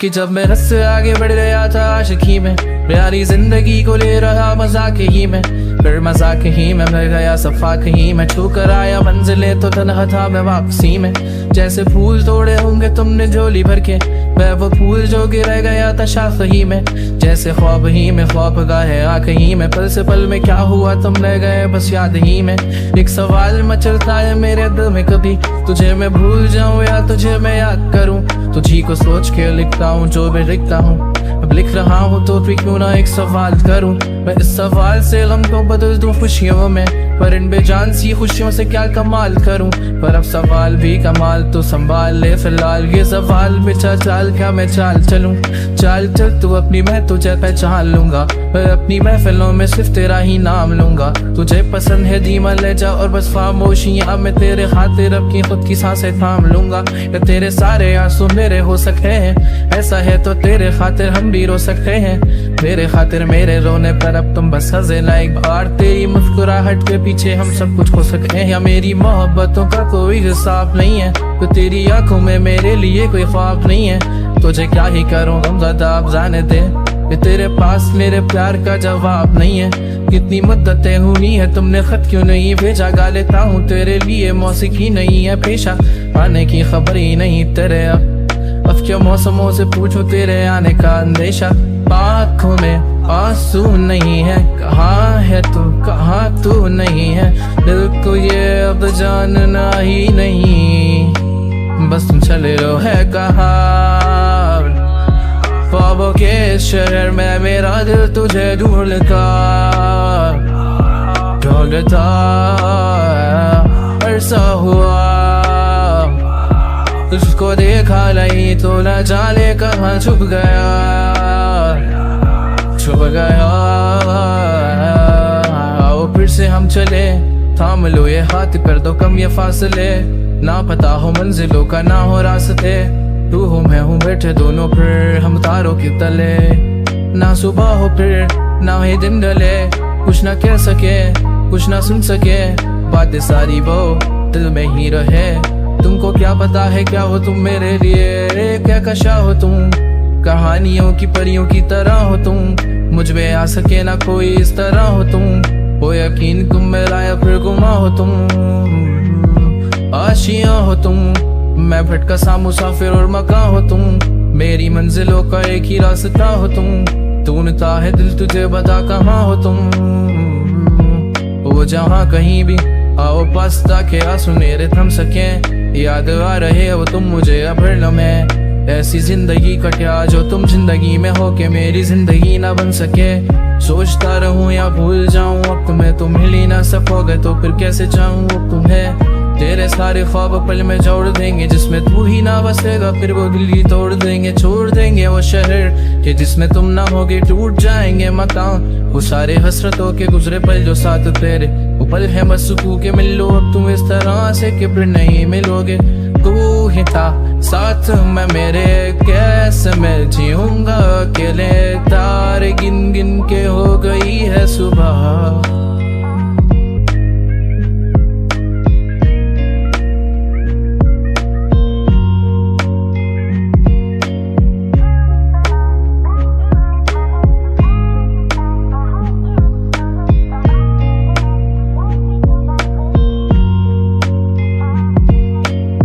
कि जब मैं रस से आगे बढ़ गया था आशिकी में, प्यारी जिंदगी को ले रहा मजाक ही में, फिर मजाक ही में मिल गया सफा कहीं मैं, छू कर आया मंजिले तो तन्हा था मैं वापसी में। जैसे फूल तोड़े होंगे तुमने झोली भर के, मैं वो फूल जो गिर गया था शाख ही में, जैसे ख्वाब ही में ख्वाब गाहे आँख ही में, पल से पल में क्या हुआ तुम रह गए बस याद ही में। एक सवाल मचलता है मेरे दिल में, कभी तुझे मैं भूल जाऊं या तुझे मैं याद करूं, तुझी को सोच के लिखता हूँ जो भी लिखता हूँ। अब लिख रहा हूँ तो फिर क्यों ना एक सवाल करूं, मैं इस सवाल से गम को बदल दूं खुशियों में, पर इन बेजान सी खुशियों से क्या कमाल करूं। पर अब सवाल भी कमाल तो संभाल ले फिलहाल, ये सवाल बेचा चाल क्या मैं चाल चलूं। चाल चल तू अपनी, मैं तुझे पहचान लूंगा, मैं अपनी महफिलों में सिर्फ तेरा ही नाम लूंगा। तुझे पसंद है धीमा ले जा और बस खामोशियां, मैं तेरे खातिर अपनी खुद की सांसें थाम लूंगा। या तेरे सारे आंसू मेरे हो सकते हैं, ऐसा है तो तेरे खातिर हम भी रो सकते हैं, मेरे खातिर मेरे रोने पर अब तुम बस हंसे ना एक बार। तेरी मुस्कुराहट के पीछे हम सब कुछ खो सकते हैं, या मेरी मोहब्बतों का कोई हिसाब नहीं है, तो तेरी आंखों में मेरे लिए कोई ख्वाब नहीं है। तुझे क्या ही करूं हम ज़्यादा अब जाने दे, कि तेरे पास मेरे प्यार का जवाब नहीं है। कितनी मुद्दतें हुई है तुमने खत क्यों नहीं भेजा, गा लेता हूँ तेरे लिए मौसीकी नहीं है पेशा, आने की खबर ही नहीं तेरे अब क्या मौसमों से पूछो तेरे आने का अंदेशा। आँखों में आंसू नहीं है, कहाँ है तू कहाँ तू नहीं है, दिल को ये अब जानना ही नहीं, बस तुम चले रहो है कहाँ। ख्वाबों के शहर में मेरा दिल तुझे ढूंढता ढूंढता अरसा हुआ, तुझको देखा नहीं तो न जाने कहाँ छुप गया छुप गया। आओ फिर से हम चले, थाम लो ये हाथ कर दो कम ये फासले, ना पता हो मंजिलों का ना हो रास्ते, तू हो मैं हूँ बैठे दोनों फिर हम तारों के तले, ना सुबह हो फिर ना ही दिन ढले, कुछ ना कह सके कुछ ना सुन सके, बातें सारी वो दिल में ही रहे। तुमको क्या पता है क्या हो तुम मेरे लिए, क्या कशा हो तुम, कहानियों की परियों की तरह हो तुम, मुझ में आ सके ना कोई इस तरह हो तुम, वो यकीन तुम मेरा या फिर गुमा हो तुम, आशिया हो तुम, मैं भटका सा मुसाफिर और मका हो तुम, मेरी मंजिलों का एक ही रास्ता हो तुम, ढूंढता है दिल तुझे बता कहाँ हो तुम, वो जहाँ कहीं भी आओ पास ताकि आंसू मेरे थम सके, याद आ रहे हो तुम मुझे अब हर लम्हे, ऐसी जिंदगी कटिया जो तुम जिंदगी में हो के मेरी जिंदगी ना बन सके। सोचता रहूं या भूल जाऊं अब तुम्हें, तुम हिल ही ना सकोगे तो फिर कैसे चाहूं अब तुम्हें। तेरे सारे ख्वाब पल में जोड़ देंगे जिसमें तू ही ना बसेगा, फिर वो दिल ही तोड़ देंगे छोड़ देंगे वो शहर कि जिसमें तुम ना होगे, टूट जाएंगे मकान वो सारे हसरतों के गुजरे पल जो साथ तेरे, वो पल है बस सुकून के मिल लो अब तुम इस तरह से कि फिर नहीं मिलोगे। तू ही था साथ में मेरे, कैसे मैं जीऊंगा अकेले, तारे गिन गिन के हो